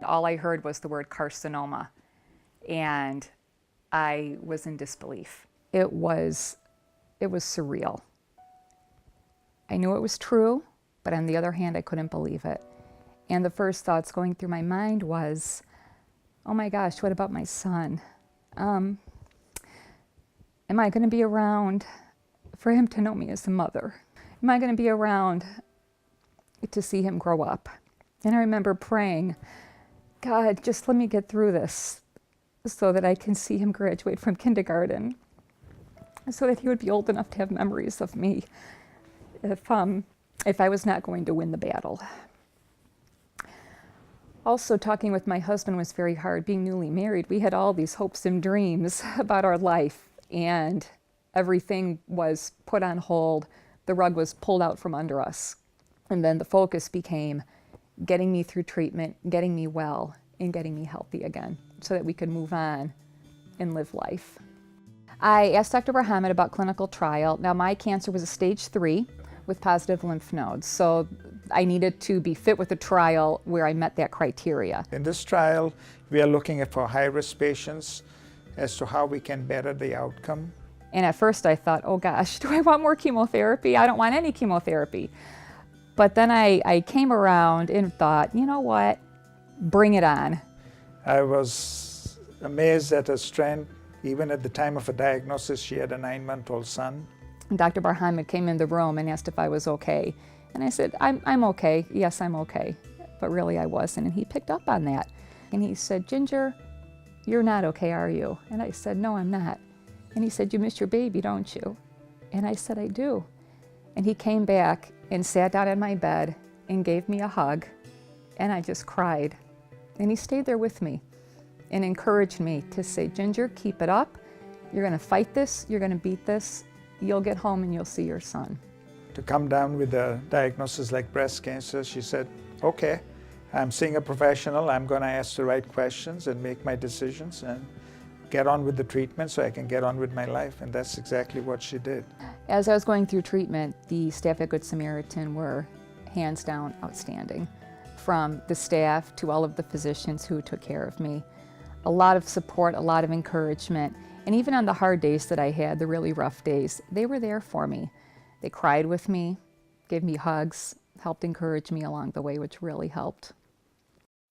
All I heard was the word carcinoma, and I was in disbelief. It was surreal. I knew it was true, but on the other hand, I couldn't believe it. And the first thoughts going through my mind was, oh my gosh, what about my son? Am I going to be around for him to know me as a mother? Am I going to be around to see him grow up? And I remember praying, God, just let me get through this so that I can see him graduate from kindergarten, so that he would be old enough to have memories of me if I was not going to win the battle. Also, talking with my husband was very hard. Being newly married, we had all these hopes and dreams about our life, and everything was put on hold. The rug was pulled out from under us. And then the focus became getting me through treatment, getting me well, and getting me healthy again so that we could move on and live life. I asked Dr. Muhammad about clinical trial. Now, my cancer was a stage 3 with positive lymph nodes, so I needed to be fit with a trial where I met that criteria. In this trial, we are looking at for high-risk patients as to how we can better the outcome. And at first I thought, oh gosh, do I want more chemotherapy? I don't want any chemotherapy. But then I came around and thought, you know what, bring it on. I was amazed at her strength. Even at the time of her diagnosis, she had a 9-month-old son. And Dr. Muhammad came in the room and asked if I was okay. And I said, I'm okay. Yes, I'm okay. But really I wasn't. And he picked up on that. And he said, Ginger, you're not okay, are you? And I said, no, I'm not. And he said, you miss your baby, don't you? And I said, I do. And he came back and sat down in my bed and gave me a hug. And I just cried. And he stayed there with me and encouraged me to say, Ginger, keep it up. You're going to fight this. You're going to beat this. You'll get home and you'll see your son. To come down with a diagnosis like breast cancer, she said, okay, I'm seeing a professional. I'm going to ask the right questions and make my decisions and get on with the treatment so I can get on with my life. And that's exactly what she did. As I was going through treatment, the staff at Good Samaritan were hands down outstanding. From the staff to all of the physicians who took care of me. A lot of support, a lot of encouragement. And even on the hard days that I had, the really rough days, they were there for me. They cried with me, gave me hugs, helped encourage me along the way, which really helped.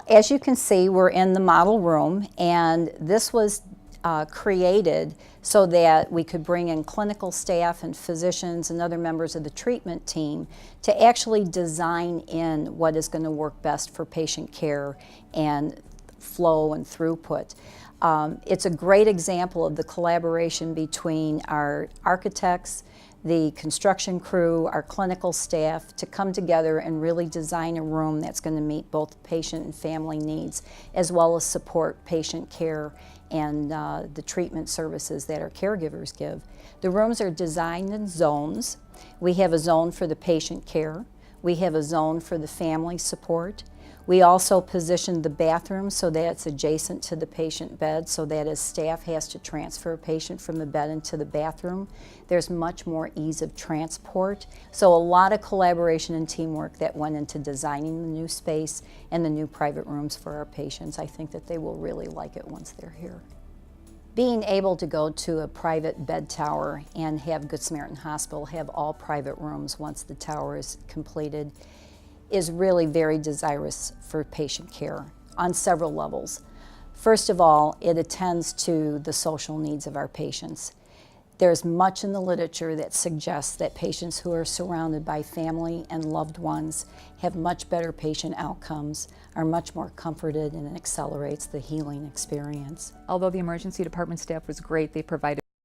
As you can see, we're in the model room, and this was created so that we could bring in clinical staff and physicians and other members of the treatment team to actually design in what is going to work best for patient care and flow and throughput. It's a great example of the collaboration between our architects, the construction crew, our clinical staff, to come together and really design a room that's going to meet both patient and family needs, as well as support patient care and the treatment services that our caregivers give. The rooms are designed in zones. We have a zone for the patient care. We have a zone for the family support. We also positioned the bathroom so that it's adjacent to the patient bed, so that as staff has to transfer a patient from the bed into the bathroom, there's much more ease of transport. So a lot of collaboration and teamwork that went into designing the new space and the new private rooms for our patients. I think that they will really like it once they're here. Being able to go to a private bed tower and have Good Samaritan Hospital have all private rooms once the tower is completed is really very desirous for patient care on several levels. First of all, it attends to the social needs of our patients. There's much in the literature that suggests that patients who are surrounded by family and loved ones have much better patient outcomes, are much more comforted, and it accelerates the healing experience. Although the emergency department staff was great, they provided